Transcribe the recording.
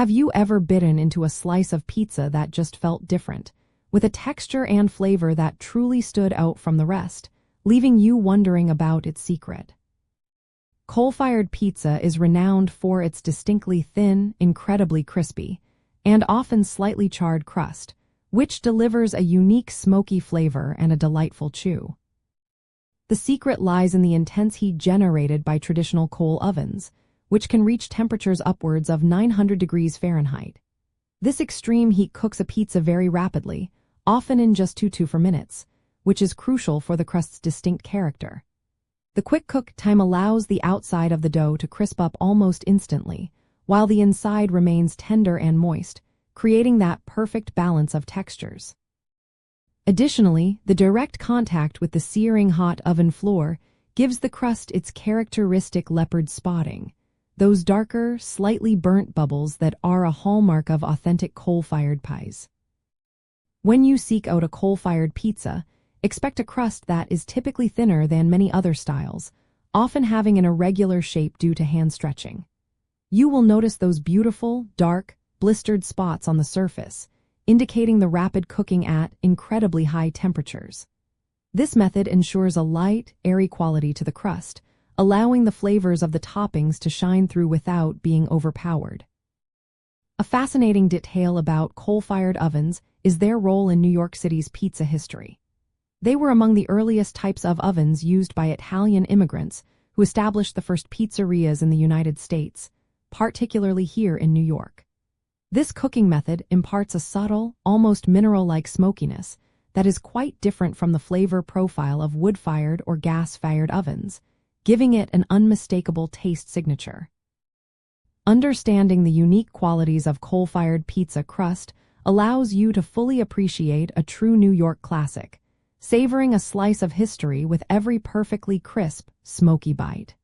Have you ever bitten into a slice of pizza that just felt different, with a texture and flavor that truly stood out from the rest, leaving you wondering about its secret? Coal-fired pizza is renowned for its distinctly thin, incredibly crispy, and often slightly charred crust, which delivers a unique smoky flavor and a delightful chew. The secret lies in the intense heat generated by traditional coal ovens, which can reach temperatures upwards of 900 degrees Fahrenheit. This extreme heat cooks a pizza very rapidly, often in just 2 to 4 minutes, which is crucial for the crust's distinct character. The quick cook time allows the outside of the dough to crisp up almost instantly, while the inside remains tender and moist, creating that perfect balance of textures. Additionally, the direct contact with the searing hot oven floor gives the crust its characteristic leopard spotting, those darker, slightly burnt bubbles that are a hallmark of authentic coal-fired pies. When you seek out a coal-fired pizza, expect a crust that is typically thinner than many other styles, often having an irregular shape due to hand stretching. You will notice those beautiful, dark, blistered spots on the surface, indicating the rapid cooking at incredibly high temperatures. This method ensures a light, airy quality to the crust, allowing the flavors of the toppings to shine through without being overpowered. A fascinating detail about coal-fired ovens is their role in New York City's pizza history. They were among the earliest types of ovens used by Italian immigrants who established the first pizzerias in the United States, particularly here in New York. This cooking method imparts a subtle, almost mineral-like smokiness that is quite different from the flavor profile of wood-fired or gas-fired ovens, giving it an unmistakable taste signature. Understanding the unique qualities of coal-fired pizza crust allows you to fully appreciate a true New York classic, savoring a slice of history with every perfectly crisp, smoky bite.